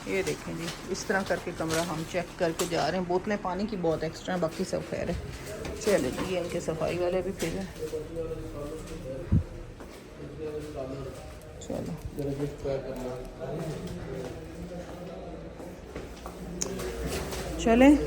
ये देखें जी, इस तरह करके कमरा हम चेक करके जा रहे हैं। बोतलें पानी की बहुत एक्स्ट्रा हैं, बाकी सब खैर है। चले जी, ये इनके सफाई वाले भी फिर हैं। चलो चलें,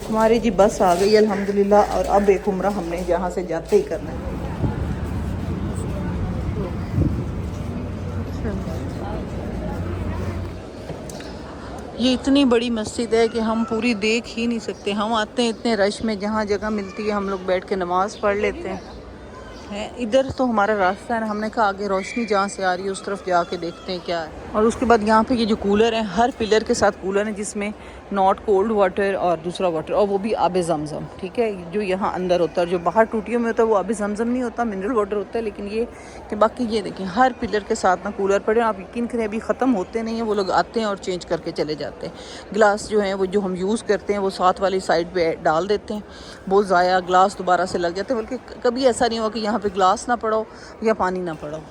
हमारी जी बस आ गई अल्हम्दुलिल्लाह। और अब एक उम्रा हमने यहाँ से जाते ही करना है। ये इतनी बड़ी मस्जिद है कि हम पूरी देख ही नहीं सकते। हम आते हैं इतने रश में, जहाँ जगह मिलती है हम लोग बैठ के नमाज़ पढ़ लेते हैं। इधर तो हमारा रास्ता है ना, हमने कहा आगे रोशनी जहाँ से आ रही है उस तरफ जाके देखते हैं क्या है। और उसके बाद यहाँ पे ये जो कूलर है, हर पिलर के साथ कूलर है, जिसमें नॉट कोल्ड वाटर और दूसरा वाटर, और वो भी आब ज़मज़म। ठीक है, जो यहाँ अंदर होता है, जो बाहर टूटियों में होता है वो आब ज़मज़म नहीं होता, मिनरल वाटर होता है। लेकिन ये कि बाकी ये देखें, हर पिलर के साथ ना कूलर पड़े। आप यकीन करें अभी ख़त्म होते नहीं हैं, वो लोग आते हैं और चेंज करके चले जाते हैं। गिलास जो हैं वो जो हम यूज़ करते हैं वो साथ वाली साइड पर डाल देते हैं, बहुत ज़ाया ग्लास दोबारा से लग जाते हैं। बल्कि कभी ऐसा नहीं हुआ कि यहाँ पे ग्लास ना पड़ा हो या पानी ना पड़ा हो।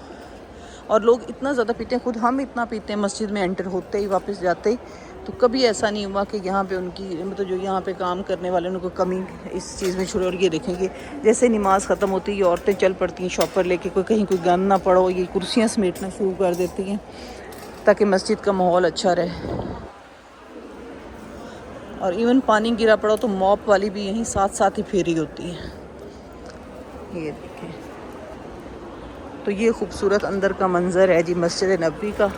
और लोग इतना ज़्यादा पीते हैं, खुद हम इतना पीते हैं मस्जिद में एंटर होते ही वापस जाते ही। तो कभी ऐसा नहीं हुआ कि यहाँ पे उनकी मतलब जो यहाँ पे काम करने वाले उनको कमी इस चीज़ में छोड़े। और ये देखेंगे जैसे नमाज़ ख़त्म होती है ये औरतें चल पड़ती हैं शॉपर लेके, कोई कहीं कोई गंद ना पड़ो, ये कुर्सियाँ समेटना शुरू कर देती हैं ताकि मस्जिद का माहौल अच्छा रहे। और इवन पानी गिरा पड़ा तो मॉप वाली भी यहीं साथ साथ ही फेरी होती है। ये देखें, तो ये खूबसूरत अंदर का मंज़र है जी मस्जिद नबवी का।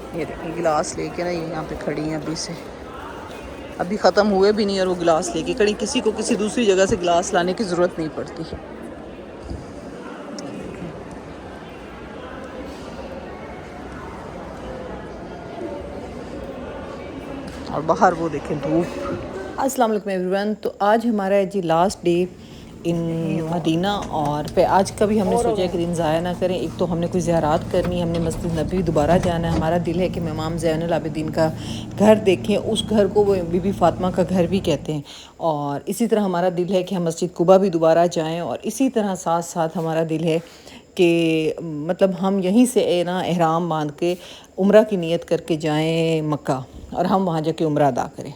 ये देखें गिलास लेके ना ये यहाँ पे खड़ी हैं अभी से, अभी ख़त्म हुए भी नहीं और वो गिलास लेके खड़ी। किसी को किसी दूसरी जगह से गिलास लाने की ज़रूरत नहीं पड़ती। और बाहर वो देखें धूप। अस्सलाम वालेकुम एवरीवन। तो आज हमारा है जी लास्ट डे इन मदीना। और फिर आज का भी हमने सोचा कि दिन ज़ाया ना करें। एक तो हमने कोई ज़ियारत करनी, हमने मस्जिद नबी दोबारा जाना है। हमारा दिल है कि इमाम ज़ैनुल आबिदीन का घर देखें। उस घर को वो बीबी फ़ातिमा का घर भी कहते हैं। और इसी तरह हमारा दिल है कि हम मस्जिद कुबा भी दोबारा जाएँ। और इसी तरह साथ साथ हमारा दिल है कि मतलब हम यहीं से ना एहराम बांध के उम्रा की नीयत करके जाएँ मक्का, और हम वहाँ जाके उम्रा अदा करें।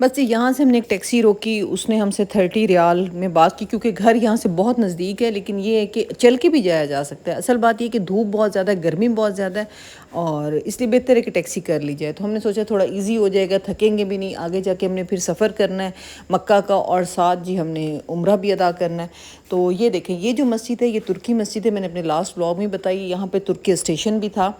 बस यहाँ से हमने एक टैक्सी रोकी, उसने हमसे 30 रियाल में बात की, क्योंकि घर यहाँ से बहुत नज़दीक है। लेकिन ये है कि चल के भी जाया जा सकता है। असल बात ये कि धूप बहुत ज़्यादा है, गर्मी बहुत ज़्यादा है, और इसलिए बेहतर है कि टैक्सी कर ली जाए। तो हमने सोचा थोड़ा इजी हो जाएगा, थकेंगे भी नहीं। आगे जाके हमने फिर सफ़र करना है मक्का का, और साथ जी हमने उम्रा भी अदा करना है। तो ये देखें, ये जो मस्जिद है ये तुर्की मस्जिद है। मैंने अपने लास्ट व्लॉग में बताई, यहाँ पे तुर्की स्टेशन भी था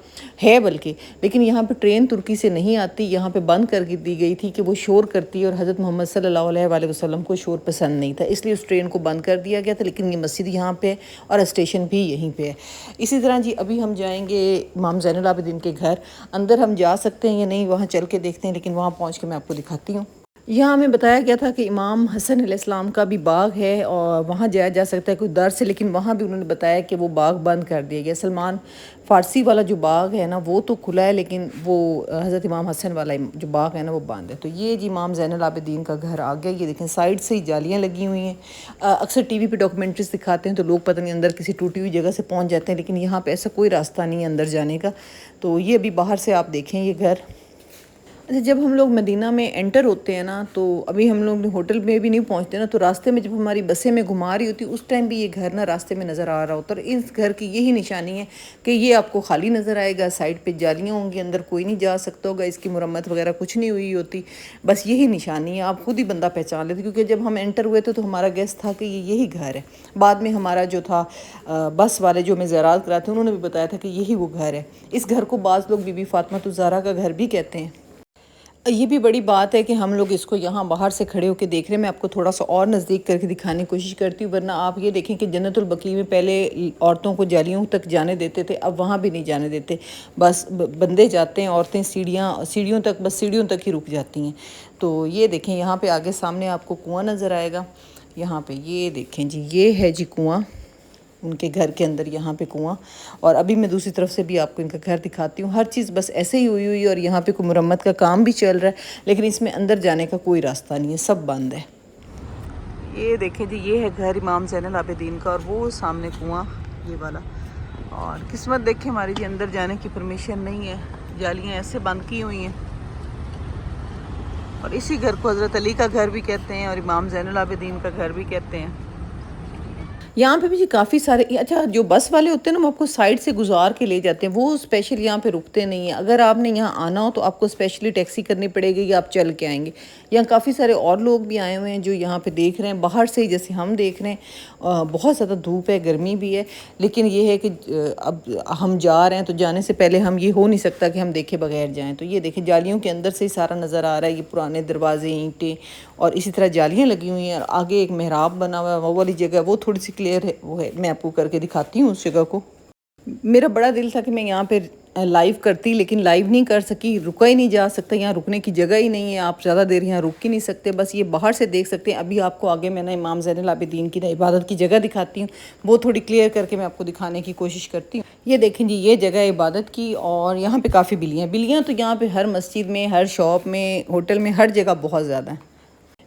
है बल्कि, लेकिन यहाँ पे ट्रेन तुर्की से नहीं आती। यहाँ पे बंद कर दी गई थी कि वो शोर करती है, और हज़रत मोहम्मद सल्लल्लाहु अलैहि वसल्लम को शोर पसंद नहीं था, इसलिए उस ट्रेन को बंद कर दिया गया था। लेकिन ये मस्जिद यहाँ पे है और स्टेशन भी यहीं पे है। इसी तरह जी अभी हम जाएंगे इमाम ज़ैनुल आबिदीन के घर। अंदर हम जा सकते हैं या नहीं वहाँ चल के देखते हैं, लेकिन वहाँ पहुँच के मैं आपको दिखाती हूँ। यहाँ हमें बताया गया था कि इमाम हसन अलैहिस्सलाम का भी बाग है और वहाँ जाया जा सकता है कोई दर से, लेकिन वहाँ भी उन्होंने बताया कि वो बाग बंद कर दिया गया। सलमान फ़ारसी वाला जो बाग है ना वो तो खुला है, लेकिन वो हज़रत इमाम हसन वाला जो बाग है ना वो बंद है। तो ये जी इमाम ज़ैनुल आबिदीन का घर आ गया। ये देखें साइड से ही जालियाँ लगी हुई हैं। अक्सर टीवी पे डॉक्यूमेंट्रीज दिखाते हैं तो लोग पता नहीं अंदर किसी टूटी हुई जगह से पहुँच जाते हैं, लेकिन यहाँ पर ऐसा कोई रास्ता नहीं है अंदर जाने का। तो ये अभी बाहर से आप देखें ये घर। अच्छा, जब हम लोग मदीना में एंटर होते हैं ना, तो अभी हम लोग होटल में भी नहीं पहुंचते ना, तो रास्ते में जब हमारी बसें में घुमा रही होती उस टाइम भी ये घर ना रास्ते में नज़र आ रहा होता है। और इस घर की यही निशानी है कि ये आपको खाली नज़र आएगा, साइड पे जालियाँ होंगी, अंदर कोई नहीं जा सकता होगा, इसकी मुरम्मत वगैरह कुछ नहीं हुई होती। बस यही निशानी है, आप खुद ही बंदा पहचान लेते। क्योंकि जब हम एंटर हुए थे तो हमारा गेस था कि ये यही घर है। बाद में हमारा जो था बस वाले जो हमें ज़ियारत कराते उन्होंने भी बताया था कि यही वो घर है। इस घर को बाज़ लोग बीबी फ़ातिमा ज़हरा का घर भी कहते हैं। ये भी बड़ी बात है कि हम लोग इसको यहाँ बाहर से खड़े होकर देख रहे हैं। मैं आपको थोड़ा सा और नज़दीक करके दिखाने की कोशिश करती हूँ, वरना आप ये देखें कि जन्नतुल बकी में पहले औरतों को जालियों तक जाने देते थे, अब वहाँ भी नहीं जाने देते। बस बंदे जाते हैं, औरतें सीढ़ियों तक, बस सीढ़ियों तक ही रुक जाती हैं। तो ये देखें यहाँ पर आगे सामने आपको कुआँ नज़र आएगा। यहाँ पर ये देखें जी, ये है जी कुआँ उनके घर के अंदर, यहाँ पे कुआं। और अभी मैं दूसरी तरफ से भी आपको इनका घर दिखाती हूँ। हर चीज़ बस ऐसे ही हुई और यहाँ पे कोई मुरम्मत का काम भी चल रहा है, लेकिन इसमें अंदर जाने का कोई रास्ता नहीं है, सब बंद है। ये देखें जी, ये है घर इमाम ज़ैनुल आबिदीन का, और वो सामने कुआं ये वाला। और किस्मत देखें हमारी जी, अंदर जाने की परमिशन नहीं है, जालियाँ ऐसे बंद की हुई हैं। और इसी घर को हज़रत अली का घर भी कहते हैं और इमाम ज़ैनुल आबिदीन का घर भी कहते हैं। यहाँ पे भी जी काफ़ी सारे, अच्छा जो बस वाले होते हैं ना वो आपको साइड से गुजार के ले जाते हैं, वो स्पेशल यहाँ पे रुकते नहीं हैं। अगर आपने यहाँ आना हो तो आपको स्पेशली टैक्सी करनी पड़ेगी या आप चल के आएंगे। यहाँ काफ़ी सारे और लोग भी आए हुए हैं जो यहाँ पे देख रहे हैं बाहर से ही, जैसे हम देख रहे हैं। बहुत ज़्यादा धूप है, गर्मी भी है, लेकिन ये है कि अब हम जा रहे हैं तो जाने से पहले हम ये हो नहीं सकता कि हम देखे बगैर जाएँ। तो ये देखें जालियों के अंदर से ही सारा नज़र आ रहा है, ये पुराने दरवाजे, ईंटें और इसी तरह जालियाँ लगी हुई हैं। और आगे एक मेहराब बना हुआ है, वो वाली जगह वो थोड़ी सी क्लियर है, वो है, मैं आपको करके दिखाती हूँ उस जगह को। मेरा बड़ा दिल था कि मैं यहाँ पे लाइव करती, लेकिन लाइव नहीं कर सकी, रुका ही नहीं जा सकता, यहाँ रुकने की जगह ही नहीं है, आप ज़्यादा देर यहाँ रुक ही नहीं सकते, बस ये बाहर से देख सकते हैं। अभी आपको आगे मैं ना इमाम ज़ैनुल आबिदीन की इबादत की जगह दिखाती हूँ, वो थोड़ी क्लियर करके मैं आपको दिखाने की कोशिश करती हूँ। ये देखें जी, ये जगह है इबादत की और यहाँ पे काफ़ी बिल्लियाँ तो यहाँ पे हर मस्जिद में, हर शॉप में, होटल में, हर जगह बहुत ज़्यादा है।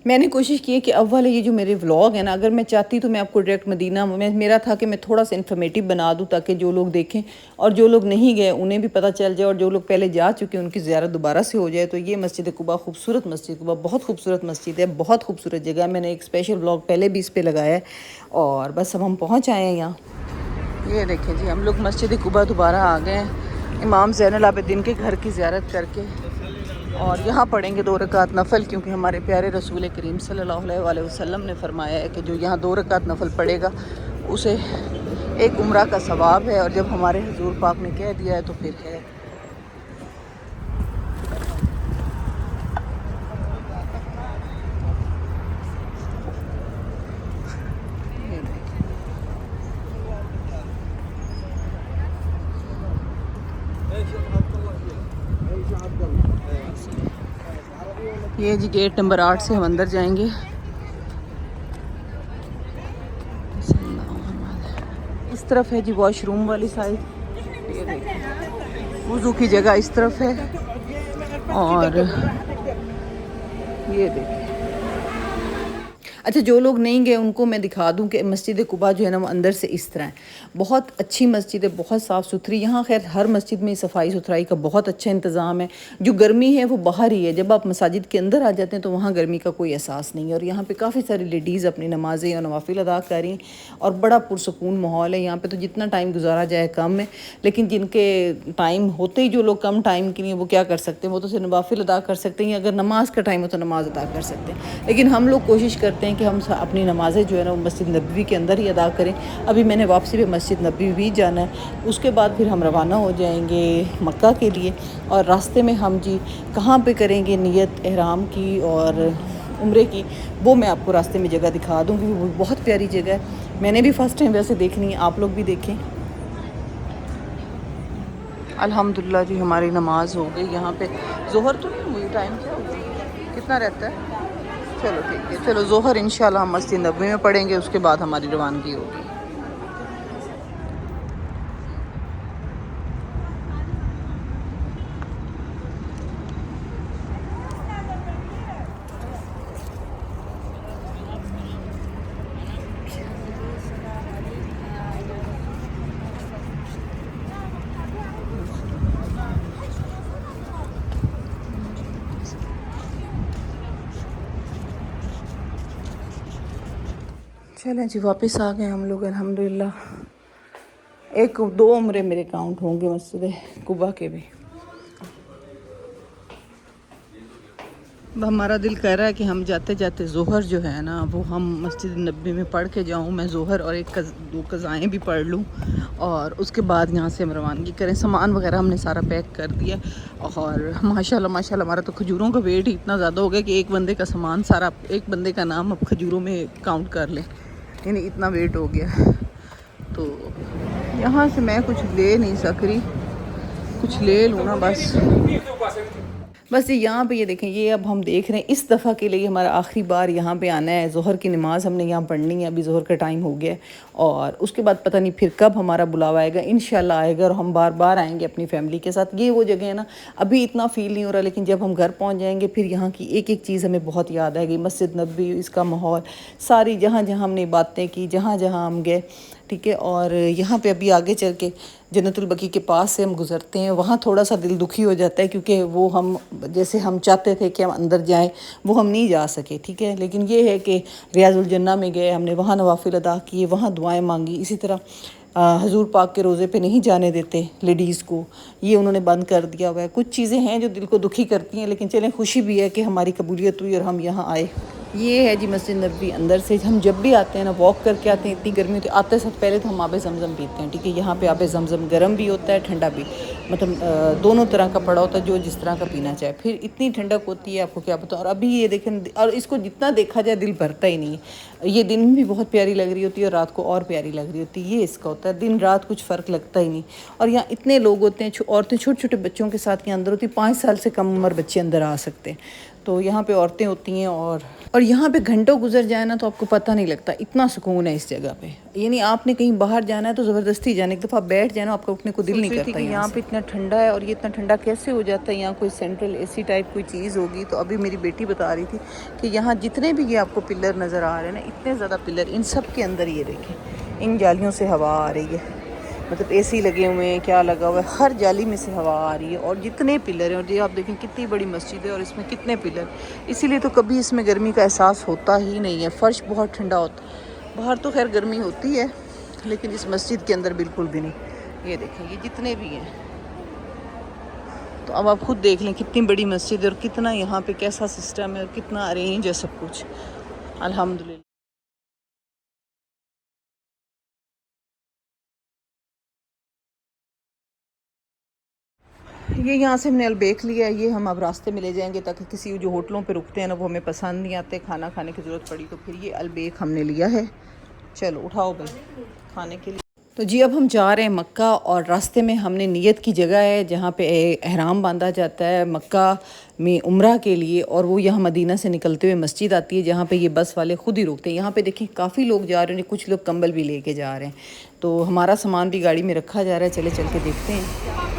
मैंने कोशिश की है कि अव्वल ये जो मेरे व्लॉग है ना, अगर मैं चाहती तो मैं आपको डायरेक्ट मदीना में, मेरा था कि मैं थोड़ा सा इन्फॉर्मेटिव बना दूं ताकि जो लोग देखें और जो लोग नहीं गए उन्हें भी पता चल जाए और जो लोग पहले जा चुके हैं उनकी ज़ियारत दोबारा से हो जाए। तो ये मस्जिद कुबा, खूबसूरत मस्जिद कुबा, बहुत खूबसूरत मस्जिद है, बहुत खूबसूरत जगह है। मैंने एक स्पेशल व्लॉग पहले भी इस पर लगाया है और बस अब हम पहुँच आए हैं यहाँ। ये देखें जी, हम लोग मस्जिद कुबा दोबारा आ गए हैं इमाम ज़ैनुल आबिदीन के घर की ज़ियारत करके, और यहाँ पढ़ेंगे 2 रकात नफल, क्योंकि हमारे प्यारे रसूल करीम सल्लल्लाहु अलैहि वसल्लम ने फरमाया है कि जो यहाँ 2 रकात नफल पढ़ेगा उसे एक उम्रा का सवाब है। और जब हमारे हुजूर पाक ने कह दिया है तो फिर है। ये जी गेट नंबर 8 से हम अंदर जाएंगे। इस तरफ है जी वॉशरूम वाली साइड, वुज़ू की जगह इस तरफ है। और ये देखिए, अच्छा जो लोग नहीं गए उनको मैं दिखा दूं कि मस्जिद कुबा जो है ना वो अंदर से इस तरह है। बहुत अच्छी मस्जिद है, बहुत साफ़ सुथरी। यहाँ खैर हर मस्जिद में सफाई सुथराई का बहुत अच्छा इंतज़ाम है। जो गर्मी है वो बाहर ही है, जब आप मसाजिद के अंदर आ जाते हैं तो वहाँ गर्मी का कोई एहसास नहीं है। और यहाँ पे काफ़ी सारी लेडीज़ अपनी नमाज़ें और नवाफिल अदा कर रही और बड़ा पुरसकून माहौल है यहाँ पे। तो जितना टाइम गुजारा जाए कम है, लेकिन जिनके टाइम होते ही जो लोग कम टाइम के लिए वो क्या कर सकते हैं, वो तो सिर्फ नवाफिल अदा कर सकते हैं, अगर नमाज का टाइम हो तो नमाज अदा कर सकते हैं। लेकिन हम लोग कोशिश करते हैं कि हम अपनी नमाज़ें जो है ना वो मस्जिद नबवी के अंदर ही अदा करें। अभी मैंने वापसी पे मस्जिद नबवी भी जाना है, उसके बाद फिर हम रवाना हो जाएंगे मक्का के लिए। और रास्ते में हम जी कहाँ पे करेंगे नियत एहराम की और उम्रे की, वो मैं आपको रास्ते में जगह दिखा दूँगी। वो बहुत प्यारी जगह है, मैंने भी फ़र्स्ट टाइम वैसे देखनी है, आप लोग भी देखें। अल्हम्दुलिल्लाह जी हमारी नमाज हो गई। यहाँ पे ज़ोहर तो नहीं हुई, टाइम क्या हुआ, कितना रहता है? चलो ठीक है, चलो ज़ोहर इंशाल्लाह हम मस्जिद नबवी में पढ़ेंगे, उसके बाद हमारी रवानगी होगी। चलें जी वापस आ गए हम लोग अल्हम्दुलिल्लाह। 1-2 उम्रे मेरे काउंट होंगे मस्जिद कुबा के भी। अब हमारा दिल कर रहा है कि हम जाते जाते ज़ोहर जो है ना वो हम मस्जिद नबी में पढ़ के जाऊँ, मैं ज़ोहर और 2 कज़ाएँ भी पढ़ लूँ और उसके बाद यहाँ से हम रवानगी करें। सामान वगैरह हमने सारा पैक कर दिया और माशाल्लाह माशाल्लाह हमारा तो खजूरों का वेट ही इतना ज़्यादा हो गया कि एक बंदे का सामान सारा, एक बंदे का नाम अब खजूरों में काउंट कर लें, यानी इतना वेट हो गया। तो यहाँ से मैं कुछ ले नहीं सक रही, कुछ ले लूँ ना बस ये यहाँ पे ये देखें, ये अब हम देख रहे हैं इस दफ़ा के लिए हमारा आखिरी बार यहाँ पे आना है। ज़ोहर की नमाज़ हमने यहाँ पढ़नी है, अभी ज़ोहर का टाइम हो गया है और उसके बाद पता नहीं फिर कब हमारा बुलावा आएगा। इंशाल्लाह आएगा और हम बार बार आएंगे अपनी फैमिली के साथ। ये वो जगह है ना, अभी इतना फ़ील नहीं हो रहा, लेकिन जब हम घर पहुँच जाएंगे फिर यहाँ की एक एक चीज़ हमें बहुत याद आएगी। मस्जिद नबवी, इसका माहौल, सारी जहाँ जहाँ हमने बातें की, जहाँ जहाँ हम गए, ठीक है। और यहाँ पे अभी आगे चल के जन्नतुल बकी के पास से हम गुज़रते हैं, वहाँ थोड़ा सा दिल दुखी हो जाता है क्योंकि वो हम जैसे हम चाहते थे कि हम अंदर जाएं वो हम नहीं जा सके, ठीक है। लेकिन ये है कि रियाजुल जन्ना में गए, हमने वहाँ नवाफिल अदा किए, वहाँ दुआएं मांगी। इसी तरह हजूर पाक के रोज़े पे नहीं जाने देते लेडीज़ को, ये उन्होंने बंद कर दिया हुआ है। कुछ चीज़ें हैं जो दिल को दुखी करती हैं, लेकिन चलें खुशी भी है कि हमारी कबूलियत हुई और हम यहाँ आए। ये है जी मस्जिद नबवी। अंदर से हम जब भी आते हैं ना, वॉक करके आते हैं, इतनी गर्मी होती है, आते सब पहले तो हम आब ज़मज़म पीते हैं, ठीक है। यहाँ पे आब ज़मज़म गर्म भी होता है, ठंडा भी, मतलब दोनों तरह का पड़ा होता है, जो जिस तरह का पीना चाहे। फिर इतनी ठंडक होती है, आपको क्या पता। और अभी ये देखें, और इसको जितना देखा जाए दिल भरता ही नहीं है। ये दिन में भी बहुत प्यारी लग रही होती है और रात को और प्यारी लग रही होती है। ये इसका होता है, दिन रात कुछ फ़र्क लगता ही नहीं। और यहाँ इतने लोग होते हैं, औरतें छोटे छोटे बच्चों के साथ यहाँ अंदर होती है, 5 साल से कम उम्र बच्चे अंदर आ सकते हैं। तो यहाँ पे औरतें होती हैं और यहाँ पे घंटों गुजर जाए ना तो आपको पता नहीं लगता, इतना सुकून है इस जगह पे। यानी आपने कहीं बाहर जाना है तो ज़बरदस्ती जाने, एक दफ़ा बैठ जाए ना आपका उठने को दिल नहीं करता। यहाँ पे इतना ठंडा है, और ये इतना ठंडा कैसे हो जाता है? यहाँ कोई सेंट्रल एसी टाइप कोई चीज़ होगी। तो अभी मेरी बेटी बता रही थी कि यहाँ जितने भी ये आपको पिलर नज़र आ रहे हैं ना, इतने ज़्यादा पिलर, इन सब के अंदर ये देखें, इन जालियों से हवा आ रही है, मतलब एसी लगे हुए हैं, क्या लगा हुआ है, हर जाली में से हवा आ रही है। और जितने पिलर हैं, और ये आप देखें कितनी बड़ी मस्जिद है और इसमें कितने पिलर, इसीलिए तो कभी इसमें गर्मी का एहसास होता ही नहीं है। फ़र्श बहुत ठंडा होता है, बाहर तो खैर गर्मी होती है, लेकिन इस मस्जिद के अंदर बिल्कुल भी नहीं। ये देखें, ये जितने भी हैं, तो अब आप खुद देख लें कितनी बड़ी मस्जिद है और कितना यहाँ पे कैसा सिस्टम है और कितना अरेंज है सब कुछ, अल्हम्दुलिल्लाह। ये यहाँ से हमने अलबेक लिया है, ये हम अब रास्ते में ले जाएंगे, ताकि किसी जो होटलों पे रुकते हैं ना वो हमें पसंद नहीं आते, खाना खाने की ज़रूरत पड़ी तो फिर ये अलबेक हमने लिया है। चलो उठाओ भाई खाने के लिए। तो जी अब हम जा रहे हैं मक्का, और रास्ते में हमने नियत की जगह है जहाँ पे एहराम बांधा जाता है मक्का में उम्रा के लिए, और वो यहाँ मदीना से निकलते हुए मस्जिद आती है जहाँ पे ये बस वाले ख़ुद ही रुकते हैं। यहाँ पे देखें काफ़ी लोग जा रहे हैं, कुछ लोग कंबल भी लेके जा रहे हैं। तो हमारा सामान भी गाड़ी में रखा जा रहा है, चले चल के देखते हैं।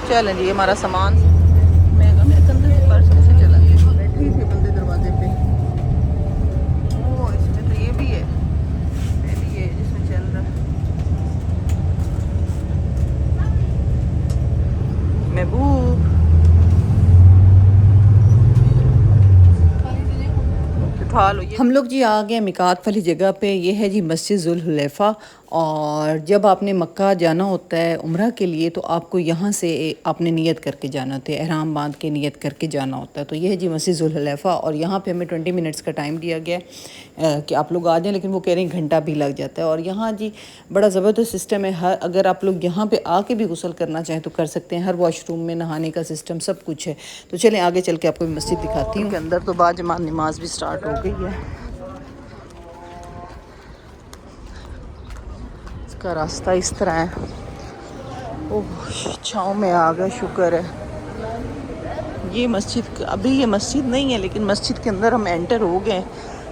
चलें जी, हमारा सामान मेरे कंधे से पर्स कैसे चला गया, बैठे ही थे बंदे दरवाजे पे। ओह इसमें तो ये भी है, पहले ये जिसमें चल रहा है महबूब। उठा लो। हम लोग जी आ गए मिकात वाली जगह पे, ये है जी मस्जिद जुल हुलैफा। और जब आपने मक्का जाना होता है उम्रा के लिए तो आपको यहाँ से आपने नियत करके जाना होता है, एहराम बांध के नियत करके जाना होता है। तो ये है जी मस्जिद जुल हुलैफा, और यहाँ पे हमें 20 मिनट्स का टाइम दिया गया है कि आप लोग आ जाएं, लेकिन वो कह रहे हैं घंटा भी लग जाता है। और यहाँ जी बड़ा ज़बरदस्त सिस्टम है, अगर आप लोग यहाँ पे आके भी गुस्ल करना चाहें तो कर सकते हैं, हर वॉशरूम में नहाने का सिस्टम सब कुछ है। तो चलें आगे चल के आपको मस्जिद दिखाती हूँ। अंदर तो बाजमात नमाज भी स्टार्ट हो गई है। का रास्ता इस तरह है। ओह छाँव में आ गए, शुक्र है। ये मस्जिद अभी ये मस्जिद नहीं है, लेकिन मस्जिद के अंदर हम एंटर हो गए।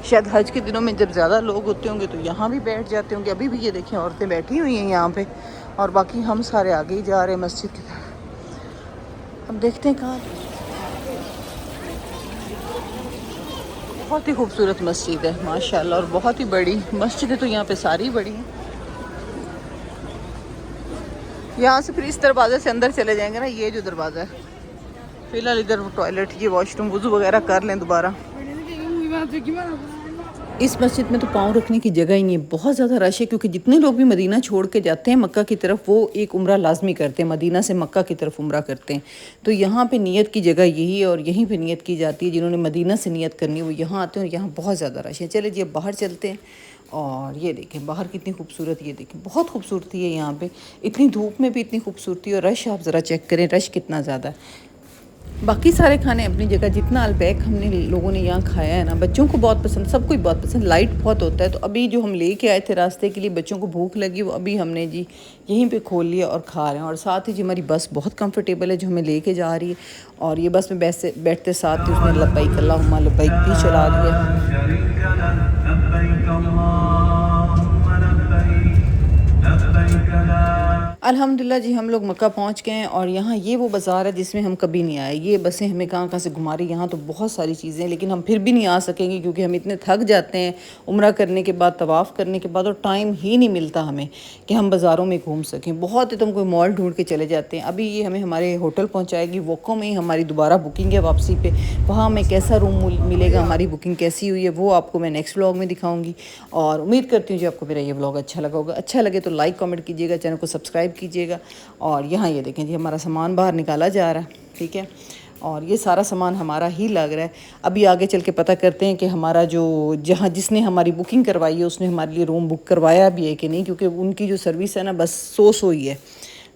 शायद हज के दिनों में जब ज़्यादा लोग होते होंगे तो यहाँ भी बैठ जाते होंगे। अभी भी ये देखें औरतें बैठी हुई हैं यहाँ पे, और बाकी हम सारे आगे ही जा रहे हैं मस्जिद की तरफ। अब देखते हैं कहाँ। बहुत ही खूबसूरत मस्जिद है माशाल्लाह, और बहुत ही बड़ी मस्जिद है, तो यहाँ पे सारी बड़ी हैं। यहाँ से फिर इस दरवाजे से अंदर चले जाएंगे ना, ये जो दरवाज़ा है। फिलहाल इधर टॉयलेट, ये वॉशरूम, वुज़ू वगैरह कर लें दोबारा। इस मस्जिद में तो पाँव रखने की जगह ही नहीं है, बहुत ज़्यादा रश है, क्योंकि जितने लोग भी मदीना छोड़ के जाते हैं मक्का की तरफ, वो एक उम्रा लाजमी करते हैं, मदीना से मक्का की तरफ उम्रा करते हैं। तो यहाँ पे नियत की जगह यही है, और यहीं पे नियत की जाती है। जिन्होंने मदीना से नियत करनी है वो यहाँ आते हैं, और यहाँ बहुत ज़्यादा रश है। चले जी अब बाहर चलते हैं, और ये देखें बाहर कितनी खूबसूरत, ये देखें बहुत खूबसूरती है यहाँ पे। इतनी धूप में भी इतनी खूबसूरती, और रश आप ज़रा चेक करें, रश कितना ज़्यादा है। बाकी सारे खाने अपनी जगह, जितना अलबैक हमने लोगों ने यहाँ खाया है ना, बच्चों को बहुत पसंद, सबको ही बहुत पसंद। लाइट बहुत होता है, तो अभी जो हम लेके आए थे रास्ते के लिए, बच्चों को भूख लगी, वो अभी हमने जी यहीं पे खोल लिया और खा रहे हैं। और साथ ही जी हमारी बस बहुत कंफर्टेबल है जो हमें लेके जा रही है, और ये बस में बैठते साथ ही उसने लब्बैक अल्लाहुम्मा लब्बैक भी चला दिया। अल्हम्दुलिल्लाह जी हम लोग मक्का पहुंच गए हैं और यहाँ ये वो बाज़ार है जिसमें हम कभी नहीं आए। ये बसें हमें कहाँ कहाँ से घुमा रही, यहाँ तो बहुत सारी चीज़ें हैं लेकिन हम फिर भी नहीं आ सकेंगे क्योंकि हम इतने थक जाते हैं उम्रा करने के बाद, तवाफ़ करने के बाद, और टाइम ही नहीं मिलता हमें कि हम बाज़ारों में घूम सकें। बहुत है तो हम कोई मॉल ढूंढ के चले जाते हैं। अभी ये हमें हमारे होटल पहुँचाएगी, वोको में ही हमारी दोबारा बुकिंग है वापसी पे। वहाँ हमें कैसा रूम मिलेगा, हमारी बुकिंग कैसी हुई है, वो आपको मैं नेक्स्ट व्लॉग में दिखाऊंगी। और उम्मीद करती हूँ जी आपको मेरा ये व्लॉग अच्छा लगा होगा। अच्छा लगे तो लाइक कमेंट कीजिएगा, चैनल को सब्सक्राइब कीजिएगा। और यहाँ ये देखें जी हमारा सामान बाहर निकाला जा रहा है, ठीक है। और ये सारा सामान हमारा ही लग रहा है। अभी आगे चल के पता करते हैं कि हमारा जो जहाँ जिसने हमारी बुकिंग करवाई है उसने हमारे लिए रूम बुक करवाया भी है कि नहीं, क्योंकि उनकी जो सर्विस है ना बस सो ही है।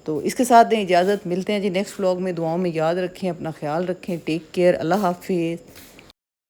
तो इसके साथ दें इजाज़त, मिलते हैं जी नेक्स्ट व्लॉग में। दुआओं में याद रखें, अपना ख्याल रखें, टेक केयर, अल्लाह हाफिज़।